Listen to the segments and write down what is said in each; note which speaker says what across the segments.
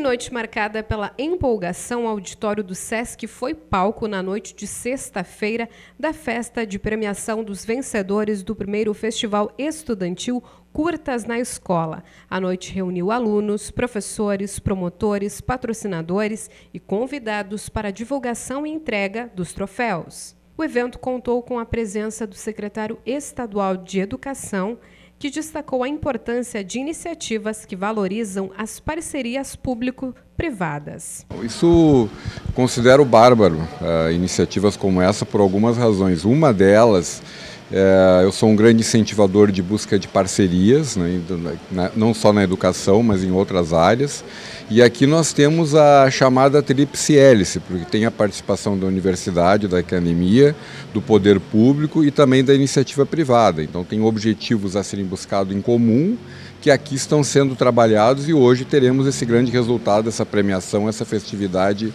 Speaker 1: noite marcada pela empolgação, o auditório do Sesc foi palco na noite de sexta-feira da festa de premiação dos vencedores do primeiro Festival Estudantil Curtas na Escola. A noite reuniu alunos, professores, promotores, patrocinadores e convidados para a divulgação e entrega dos troféus. O evento contou com a presença do secretário estadual de Educação, que destacou a importância de iniciativas que valorizam as parcerias público-privadas.
Speaker 2: Isso considero bárbaro, iniciativas como essa, por algumas razões. Uma delas, eu sou um grande incentivador de busca de parcerias, né, não só na educação, mas em outras áreas. E aqui nós temos a chamada tríplice hélice, porque tem a participação da universidade, da academia, do poder público e também da iniciativa privada. Então tem objetivos a serem buscados em comum, que aqui estão sendo trabalhados, e hoje teremos esse grande resultado, essa premiação, essa festividade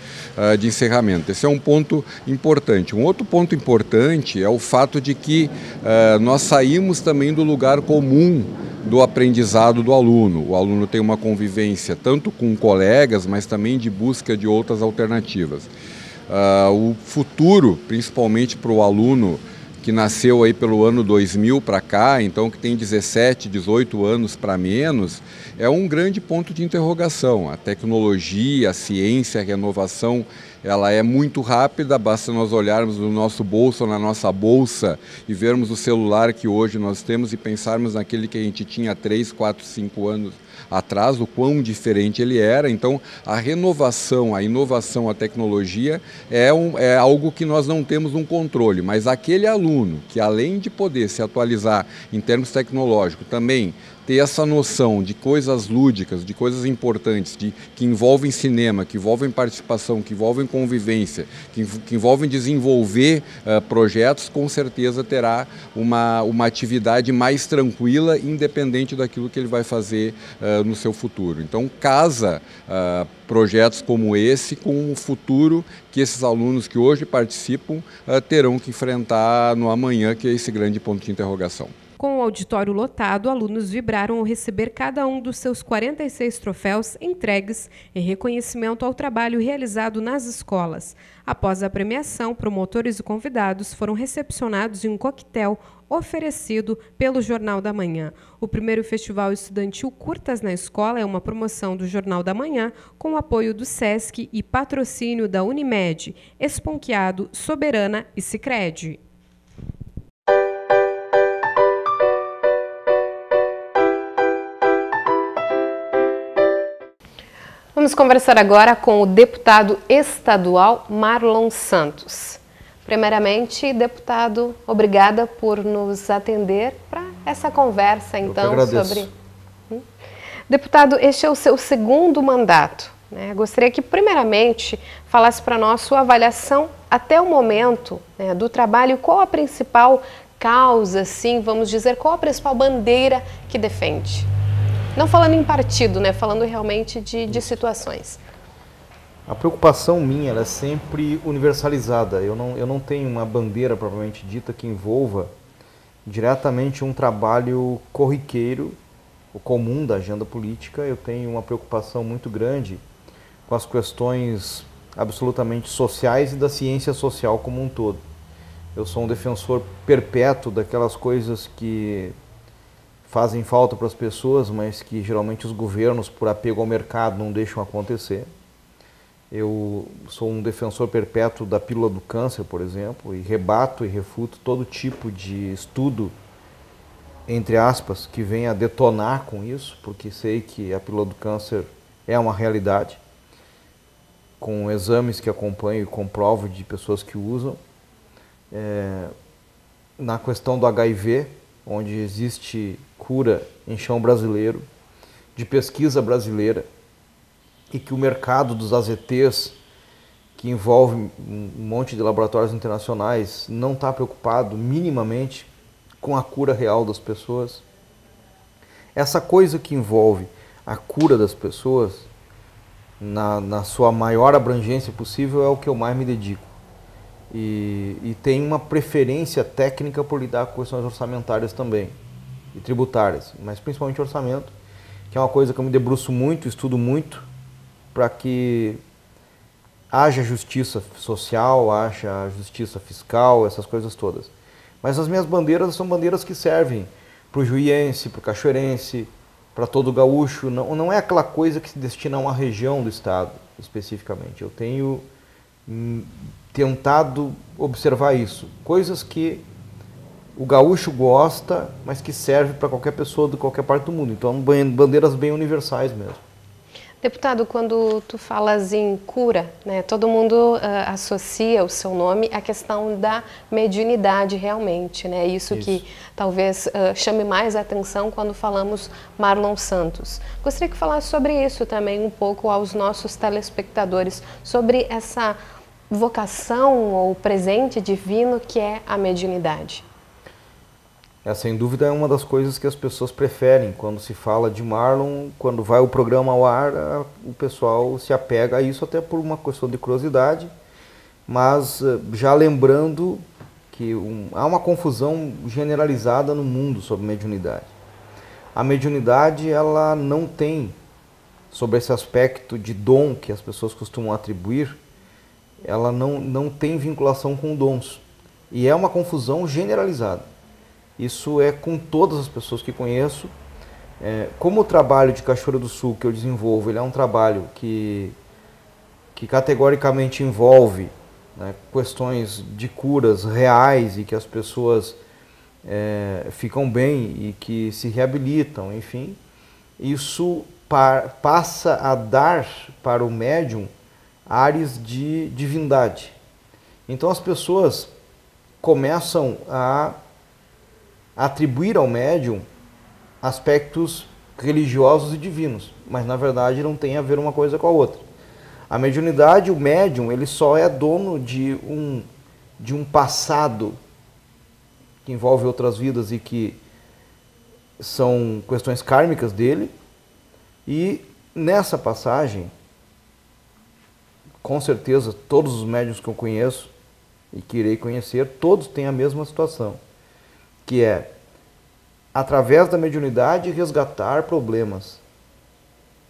Speaker 2: de encerramento. Esse é um ponto importante. Um outro ponto importante é o fato de que nós saímos também do lugar comum do aprendizado do aluno. O aluno tem uma convivência tanto com colegas, mas também de busca de outras alternativas. O futuro, principalmente para o aluno que nasceu aí pelo ano 2000 para cá, então que tem 17, 18 anos para menos, é um grande ponto de interrogação. A tecnologia, a ciência, a renovação, ela é muito rápida, basta nós olharmos no nosso bolso, na nossa bolsa, e vermos o celular que hoje nós temos e pensarmos naquele que a gente tinha 3, 4, 5 anos atrás, o quão diferente ele era. Então, a renovação, a inovação, a tecnologia é algo que nós não temos um controle, mas aquele aluno que, além de poder se atualizar em termos tecnológicos, também ter essa noção de coisas lúdicas, de coisas importantes, que envolvem cinema, que envolvem participação, que envolvem convivência, que envolvem desenvolver projetos, com certeza terá uma atividade mais tranquila, independente daquilo que ele vai fazer no seu futuro. Então, casa projetos como esse com o futuro que esses alunos que hoje participam terão que enfrentar no amanhã, que é esse grande ponto de interrogação.
Speaker 1: Com o auditório lotado, alunos vibraram ao receber cada um dos seus 46 troféus entregues em reconhecimento ao trabalho realizado nas escolas. Após a premiação, promotores e convidados foram recepcionados em um coquetel oferecido pelo Jornal da Manhã. O primeiro Festival Estudantil Curtas na Escola é uma promoção do Jornal da Manhã com o apoio do Sesc e patrocínio da Unimed, Esponquiado, Soberana e Sicredi. Vamos conversar agora com o deputado estadual Marlon Santos. Primeiramente, deputado, obrigada por nos atender para essa conversa, então, sobre... Deputado, este é o seu segundo mandato, né? Gostaria que, primeiramente, falasse para nós sua avaliação até o momento, né, do trabalho. Qual a principal causa, assim, vamos dizer, qual a principal bandeira que defende? Não falando em partido, né? Falando realmente de situações.
Speaker 3: A preocupação minha ela é sempre universalizada. Eu não tenho uma bandeira propriamente dita que envolva diretamente um trabalho corriqueiro, o comum da agenda política. Eu tenho uma preocupação muito grande com as questões absolutamente sociais e da ciência social como um todo. Eu sou um defensor perpétuo daquelas coisas que fazem falta para as pessoas, mas que geralmente os governos, por apego ao mercado, não deixam acontecer. Eu sou um defensor perpétuo da pílula do câncer, por exemplo, e rebato e refuto todo tipo de estudo, entre aspas, que venha a detonar com isso, porque sei que a pílula do câncer é uma realidade, com exames que acompanho e comprovo de pessoas que usam. Na questão do HIV, onde existe cura em chão brasileiro, de pesquisa brasileira, e que o mercado dos AZTs, que envolve um monte de laboratórios internacionais, não está preocupado minimamente com a cura real das pessoas. Essa coisa que envolve a cura das pessoas, na sua maior abrangência possível, é o que eu mais me dedico. E tenho uma preferência técnica por lidar com questões orçamentárias também, e tributárias, mas principalmente orçamento, que é uma coisa que eu me debruço muito, estudo muito, para que haja justiça social, haja justiça fiscal, essas coisas todas. Mas as minhas bandeiras são bandeiras que servem para o juiense, para o cachoeirense, para todo o gaúcho. Não é aquela coisa que se destina a uma região do estado, especificamente. Eu tenho tentado observar isso. Coisas que o gaúcho gosta, mas que serve para qualquer pessoa de qualquer parte do mundo. Então, bandeiras bem universais mesmo.
Speaker 1: Deputado, quando tu falas em cura, né, todo mundo associa o seu nome à questão da mediunidade realmente, né? Isso que talvez chame mais a atenção quando falamos Marlon Santos. Gostaria que falasse sobre isso também um pouco aos nossos telespectadores, sobre essa vocação ou presente divino que é a mediunidade.
Speaker 3: Sem dúvida é uma das coisas que as pessoas preferem quando se fala de Marlon. Quando vai o programa ao ar, o pessoal se apega a isso até por uma questão de curiosidade, mas já lembrando que há uma confusão generalizada no mundo sobre mediunidade. A mediunidade, ela não tem, sobre esse aspecto de dom que as pessoas costumam atribuir, ela não tem vinculação com dons, e é uma confusão generalizada. Isso é com todas as pessoas que conheço. Como o trabalho de Cachoeira do Sul que eu desenvolvo, ele é um trabalho que categoricamente envolve, né, questões de curas reais e que as pessoas ficam bem e que se reabilitam, enfim. Isso passa a dar para o médium áreas de divindade. Então as pessoas começam a atribuir ao médium aspectos religiosos e divinos, mas na verdade não tem a ver uma coisa com a outra. A mediunidade, o médium, ele só é dono de um passado que envolve outras vidas e que são questões kármicas dele, e nessa passagem, com certeza, todos os médiuns que eu conheço e que irei conhecer, todos têm a mesma situação, que é, através da mediunidade, resgatar problemas.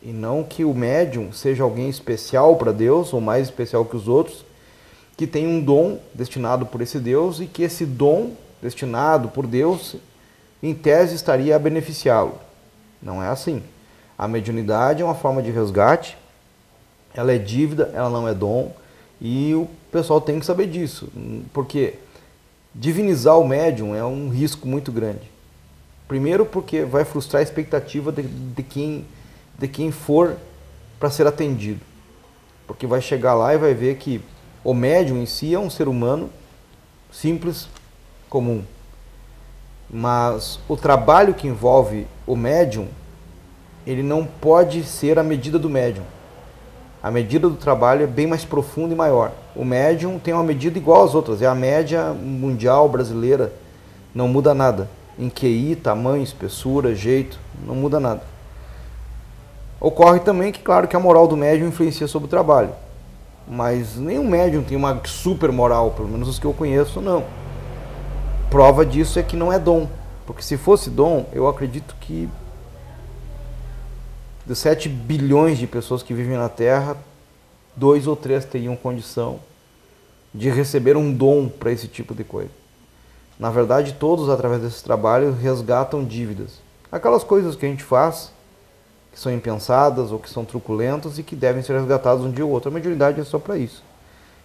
Speaker 3: E não que o médium seja alguém especial para Deus, ou mais especial que os outros, que tem um dom destinado por esse Deus, e que esse dom destinado por Deus, em tese, estaria a beneficiá-lo. Não é assim. A mediunidade é uma forma de resgate, ela é dívida, ela não é dom, e o pessoal tem que saber disso, porque divinizar o médium é um risco muito grande. Primeiro porque vai frustrar a expectativa de quem for para ser atendido. Porque vai chegar lá e vai ver que o médium em si é um ser humano simples, comum. Mas o trabalho que envolve o médium, ele não pode ser a medida do médium. A medida do trabalho é bem mais profunda e maior. O médium tem uma medida igual às outras, é a média mundial brasileira, não muda nada. Em QI, tamanho, espessura, jeito, não muda nada. Ocorre também que, claro, que a moral do médium influencia sobre o trabalho. Mas nenhum médium tem uma super moral, pelo menos os que eu conheço, não. Prova disso é que não é dom. Porque se fosse dom, eu acredito que de 7 bilhões de pessoas que vivem na Terra, 2 ou 3 teriam condição de receber um dom para esse tipo de coisa. Na verdade, todos, através desse trabalho, resgatam dívidas. Aquelas coisas que a gente faz, que são impensadas ou que são truculentas e que devem ser resgatadas um dia ou outro. A mediunidade é só para isso.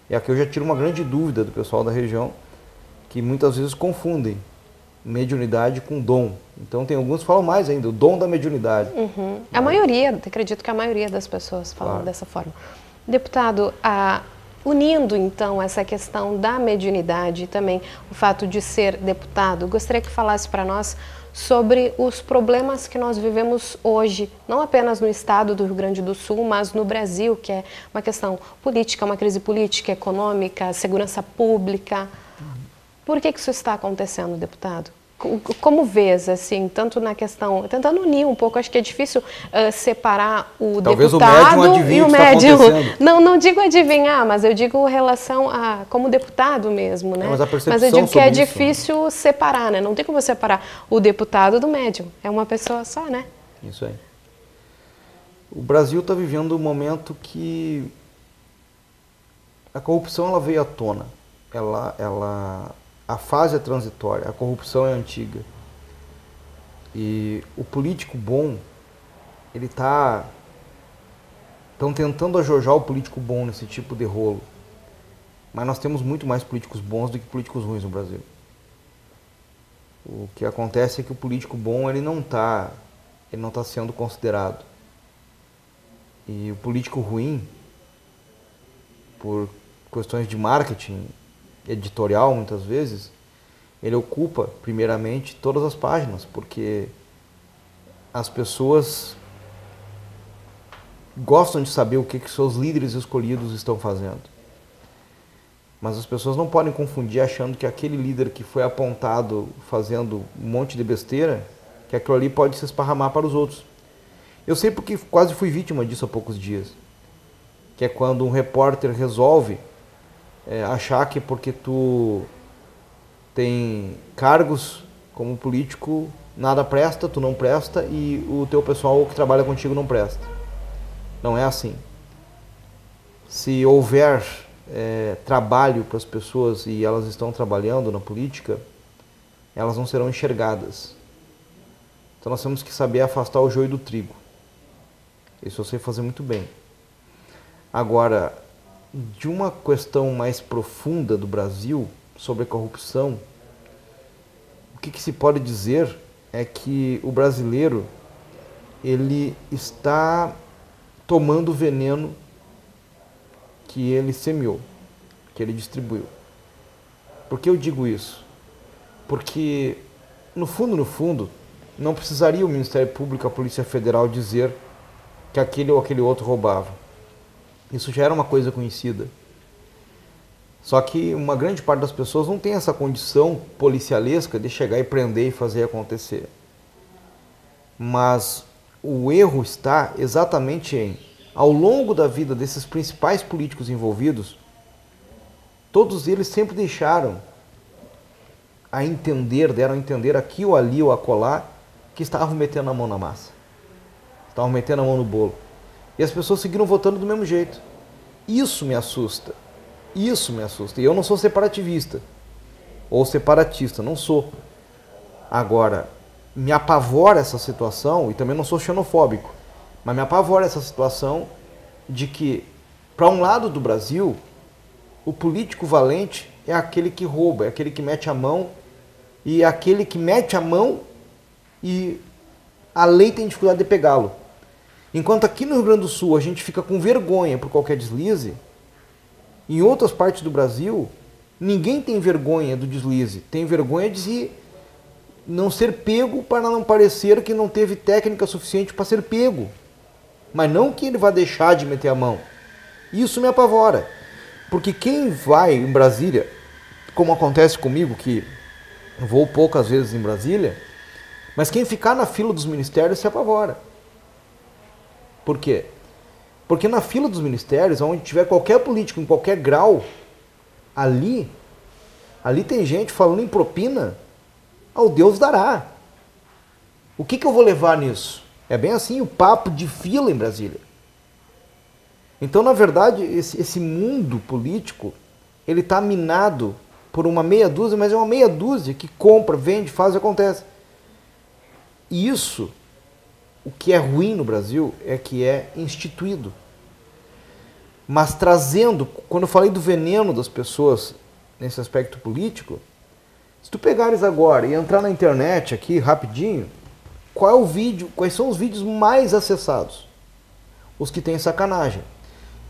Speaker 3: E aqui eu já tiro uma grande dúvida do pessoal da região, que muitas vezes confundem mediunidade com dom. Então tem alguns que falam mais ainda, o dom da mediunidade.
Speaker 1: A maioria, acredito que a maioria das pessoas falam dessa forma. Deputado, unindo então essa questão da mediunidade e também o fato de ser deputado, gostaria que falasse para nós sobre os problemas que nós vivemos hoje, não apenas no estado do Rio Grande do Sul, mas no Brasil, que é uma questão política, uma crise política, econômica, segurança pública. Por que isso está acontecendo, deputado? Como vês, assim, tanto na questão, tentando unir um pouco, acho que é difícil separar o
Speaker 3: Talvez
Speaker 1: deputado
Speaker 3: o médium adivinhe
Speaker 1: e o
Speaker 3: o que está
Speaker 1: médium.
Speaker 3: acontecendo.
Speaker 1: Não digo adivinhar, mas eu digo relação a como deputado mesmo, né?
Speaker 3: Mas a percepção
Speaker 1: mas eu digo que é
Speaker 3: sobre isso,
Speaker 1: difícil separar, né? Não tem como separar o deputado do médium. É uma pessoa só, né?
Speaker 3: Isso aí. O Brasil está vivendo um momento que a corrupção ela veio à tona. A fase é transitória, a corrupção é antiga. E o político bom, estão tentando ajojar o político bom nesse tipo de rolo. Mas nós temos muito mais políticos bons do que políticos ruins no Brasil. O que acontece é que o político bom ele não está sendo considerado. E o político ruim, por questões de marketing editorial muitas vezes, ele ocupa primeiramente todas as páginas, porque as pessoas gostam de saber o que seus líderes escolhidos estão fazendo. Mas as pessoas não podem confundir achando que aquele líder que foi apontado fazendo um monte de besteira, que aquilo ali pode se esparramar para os outros. Eu sei porque quase fui vítima disso há poucos dias. Que é quando um repórter resolve achar que porque tu tem cargos como político, nada presta, tu não presta e o teu pessoal que trabalha contigo não presta. Não é assim. Se houver trabalho para as pessoas e elas estão trabalhando na política, elas não serão enxergadas. Então nós temos que saber afastar o joio do trigo. Isso eu sei fazer muito bem. Agora, de uma questão mais profunda do Brasil, sobre a corrupção, o que se pode dizer é que o brasileiro ele está tomando o veneno que ele semeou, que ele distribuiu. Por que eu digo isso? Porque, no fundo, não precisaria o Ministério Público, a Polícia Federal dizer que aquele ou aquele outro roubava. Isso já era uma coisa conhecida. Só que uma grande parte das pessoas não tem essa condição policialesca de chegar e prender e fazer acontecer. Mas o erro está exatamente em, ao longo da vida desses principais políticos envolvidos, todos eles sempre deram a entender aqui ou ali ou acolá, que estavam metendo a mão na massa. Estavam metendo a mão no bolo. E as pessoas seguiram votando do mesmo jeito. Isso me assusta. Isso me assusta. E eu não sou separativista. Ou separatista, não sou. Agora, me apavora essa situação, e também não sou xenofóbico, mas me apavora essa situação de que, para um lado do Brasil, o político valente é aquele que rouba, é aquele que mete a mão, e é aquele que mete a mão e a lei tem dificuldade de pegá-lo. Enquanto aqui no Rio Grande do Sul a gente fica com vergonha por qualquer deslize, em outras partes do Brasil, ninguém tem vergonha do deslize, tem vergonha de não ser pego para não parecer que não teve técnica suficiente para ser pego. Mas não que ele vá deixar de meter a mão. Isso me apavora. Porque quem vai em Brasília, como acontece comigo, que vou poucas vezes em Brasília, mas quem ficar na fila dos ministérios se apavora. Por quê? Porque na fila dos ministérios, onde tiver qualquer político em qualquer grau, ali tem gente falando em propina, ao Deus dará. O que eu vou levar nisso? É bem assim o papo de fila em Brasília. Então, na verdade, esse mundo político, ele está minado por uma meia dúzia, mas é uma meia dúzia que compra, vende, faz e acontece. E isso, o que é ruim no Brasil, é que é instituído. Mas trazendo, quando eu falei do veneno das pessoas nesse aspecto político, se tu pegares agora e entrar na internet aqui rapidinho, quais são os vídeos mais acessados? Os que têm sacanagem.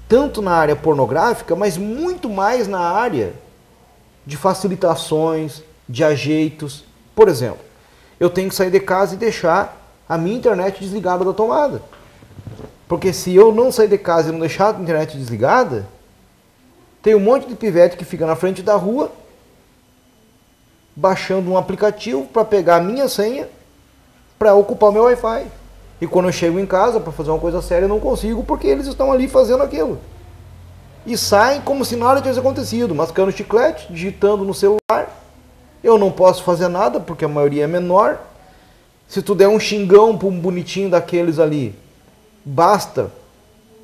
Speaker 3: Tanto na área pornográfica, mas muito mais na área de facilitações, de ajeitos. Por exemplo, eu tenho que sair de casa e deixar a minha internet desligada da tomada. Porque se eu não sair de casa e não deixar a internet desligada, tem um monte de pivete que fica na frente da rua, baixando um aplicativo para pegar a minha senha para ocupar o meu Wi-Fi. E quando eu chego em casa para fazer uma coisa séria, eu não consigo porque eles estão ali fazendo aquilo. E saem como se nada tivesse acontecido, mascando chiclete, digitando no celular. Eu não posso fazer nada porque a maioria é menor. Se tu der um xingão para um bonitinho daqueles ali, basta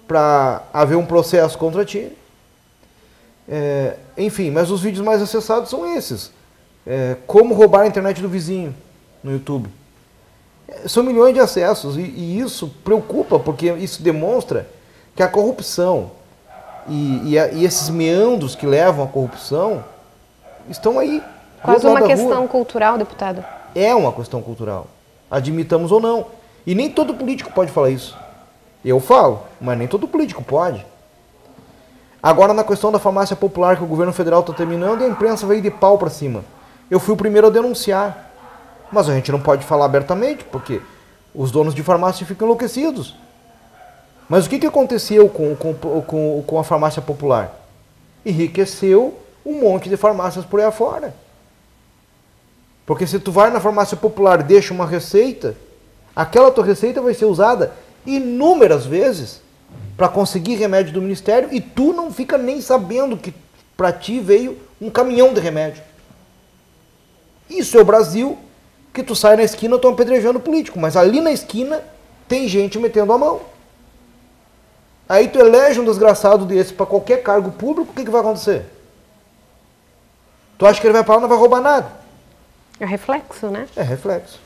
Speaker 3: para haver um processo contra ti. Enfim, mas os vídeos mais acessados são esses. Como roubar a internet do vizinho no YouTube. São milhões de acessos e isso preocupa, porque isso demonstra que a corrupção e esses meandros que levam à corrupção estão aí.
Speaker 1: Quase uma questão cultural, deputado.
Speaker 3: É uma questão cultural, admitamos ou não. E nem todo político pode falar isso. Eu falo, mas nem todo político pode. Agora, na questão da farmácia popular que o governo federal está terminando, a imprensa veio de pau para cima. Eu fui o primeiro a denunciar. Mas a gente não pode falar abertamente, porque os donos de farmácia ficam enlouquecidos. Mas o que aconteceu com a farmácia popular? Enriqueceu um monte de farmácias por aí afora. Porque se tu vai na farmácia popular e deixa uma receita, aquela tua receita vai ser usada inúmeras vezes para conseguir remédio do Ministério e tu não fica nem sabendo que para ti veio um caminhão de remédio. Isso é o Brasil, que tu sai na esquina, estão apedrejando o político, mas ali na esquina tem gente metendo a mão. Aí tu elege um desgraçado desse para qualquer cargo público, o que vai acontecer? Tu acha que ele vai para lá e não vai roubar nada?
Speaker 1: É reflexo, né?
Speaker 3: É reflexo.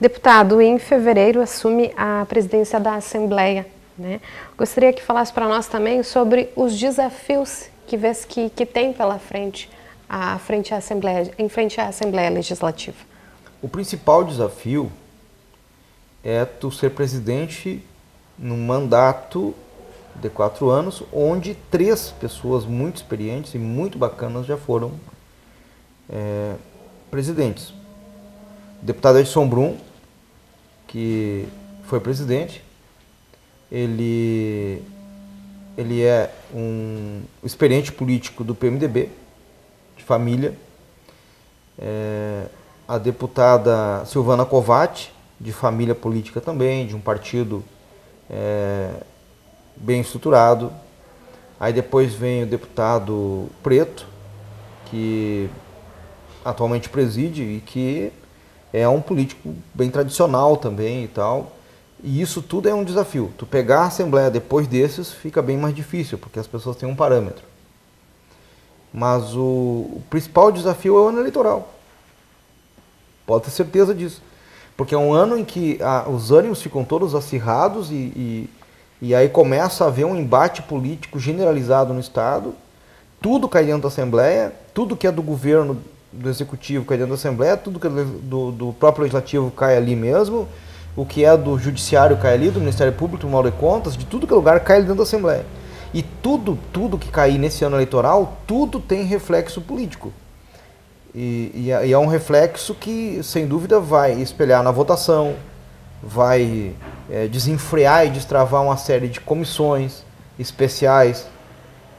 Speaker 1: Deputado, em fevereiro assume a presidência da Assembleia, né? Gostaria que falasse para nós também sobre os desafios que tem pela frente, em frente à Assembleia Legislativa.
Speaker 3: O principal desafio é tu ser presidente num mandato de 4 anos, onde 3 pessoas muito experientes e muito bacanas já foram presidentes. O deputado Edson Brum, que foi presidente, ele é um experiente político do PMDB, de família. A deputada Silvana Covatti, de família política também, de um partido bem estruturado. Aí depois vem o deputado Preto, que atualmente preside e que é um político bem tradicional também e tal. E isso tudo é um desafio. Tu pegar a Assembleia depois desses fica bem mais difícil, porque as pessoas têm um parâmetro. Mas o principal desafio é o ano eleitoral. Pode ter certeza disso. Porque é um ano em que os ânimos ficam todos acirrados e aí começa a haver um embate político generalizado no Estado. Tudo cai dentro da Assembleia, tudo que é do governo, do Executivo cai dentro da Assembleia, tudo que é do próprio Legislativo cai ali mesmo, o que é do Judiciário cai ali, do Ministério Público, do Tribunal de Contas, de tudo que é lugar cai dentro da Assembleia. E tudo que cair nesse ano eleitoral, tudo tem reflexo político. E é um reflexo que, sem dúvida, vai espelhar na votação, vai desenfrear e destravar uma série de comissões especiais,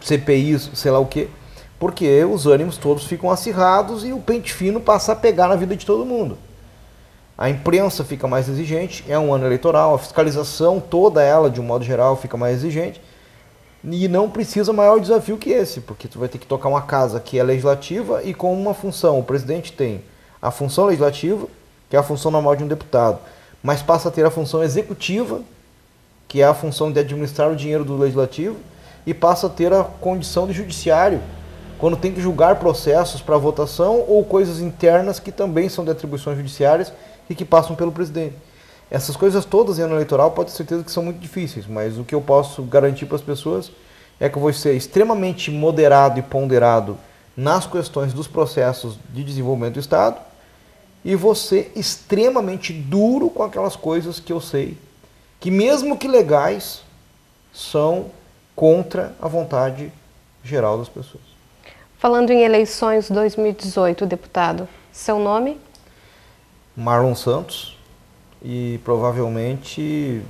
Speaker 3: CPIs, sei lá o quê, porque os ânimos todos ficam acirrados e o pente fino passa a pegar na vida de todo mundo. A imprensa fica mais exigente, é um ano eleitoral, a fiscalização toda ela, de um modo geral, fica mais exigente. E não precisa maior desafio que esse, porque tu vai ter que tocar uma casa que é legislativa e com uma função. O presidente tem a função legislativa, que é a função normal de um deputado, mas passa a ter a função executiva, que é a função de administrar o dinheiro do legislativo, e passa a ter a condição de judiciário, quando tem que julgar processos para votação ou coisas internas que também são de atribuições judiciárias e que passam pelo presidente. Essas coisas todas em ano eleitoral pode ter certeza que são muito difíceis, mas o que eu posso garantir para as pessoas é que eu vou ser extremamente moderado e ponderado nas questões dos processos de desenvolvimento do Estado e vou ser extremamente duro com aquelas coisas que eu sei que, mesmo que legais, são contra a vontade geral das pessoas.
Speaker 1: Falando em eleições 2018, deputado, seu nome?
Speaker 3: Marlon Santos. E provavelmente,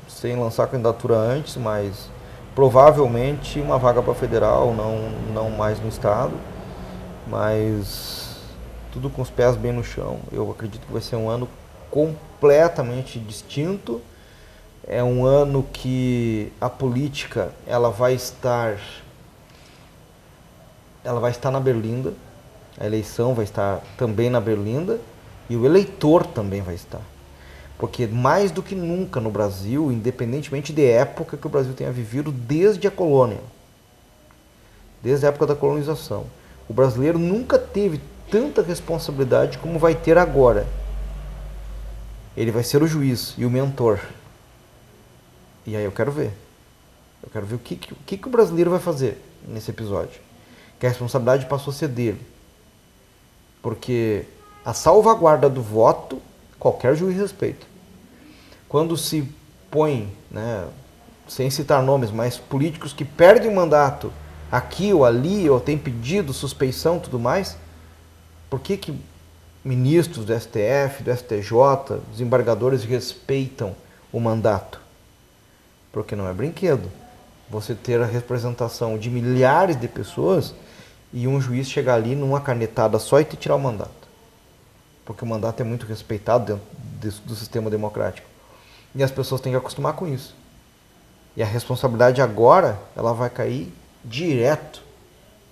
Speaker 3: sem lançar candidatura antes, mas provavelmente uma vaga para federal, não mais no Estado, mas tudo com os pés bem no chão. Eu acredito que vai ser um ano completamente distinto, é um ano que a política ela vai estar na berlinda, a eleição vai estar também na berlinda e o eleitor também vai estar. Porque mais do que nunca no Brasil, independentemente de época que o Brasil tenha vivido desde a colônia, desde a época da colonização, o brasileiro nunca teve tanta responsabilidade como vai ter agora. Ele vai ser o juiz e o mentor. E aí eu quero ver. Eu quero ver o que o brasileiro vai fazer nesse episódio. Que a responsabilidade passou a ser dele. Porque a salvaguarda do voto, qualquer juiz respeita. Quando se põe, né, sem citar nomes, mas políticos que perdem o mandato aqui ou ali, ou tem pedido, suspeição e tudo mais, por que ministros do STF, do STJ, desembargadores respeitam o mandato? Porque não é brinquedo. Você ter a representação de milhares de pessoas e um juiz chegar ali numa canetada só e te tirar o mandato. Porque o mandato é muito respeitado dentro do sistema democrático. E as pessoas têm que acostumar com isso. E a responsabilidade agora, ela vai cair direto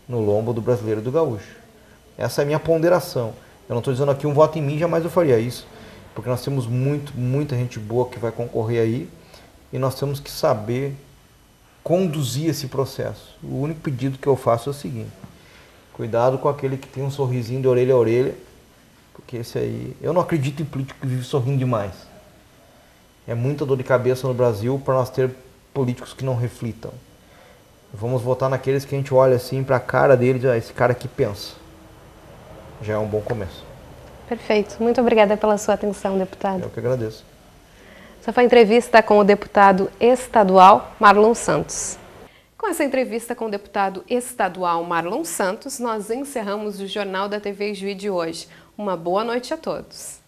Speaker 3: no lombo do brasileiro e do gaúcho. Essa é a minha ponderação. Eu não estou dizendo aqui um voto em mim, jamais eu faria isso. Porque nós temos muita gente boa que vai concorrer aí. E nós temos que saber conduzir esse processo. O único pedido que eu faço é o seguinte: cuidado com aquele que tem um sorrisinho de orelha a orelha, porque esse aí... Eu não acredito em político que vive sorrindo demais. É muita dor de cabeça no Brasil para nós ter políticos que não reflitam. Vamos votar naqueles que a gente olha assim para a cara deles, esse cara aqui pensa. Já é um bom começo.
Speaker 1: Perfeito. Muito obrigada pela sua atenção, deputado.
Speaker 3: Eu que agradeço.
Speaker 1: Essa foi a entrevista com o deputado estadual Marlon Santos. Com essa entrevista com o deputado estadual Marlon Santos, nós encerramos o Jornal da TV Juí de hoje. Uma boa noite a todos.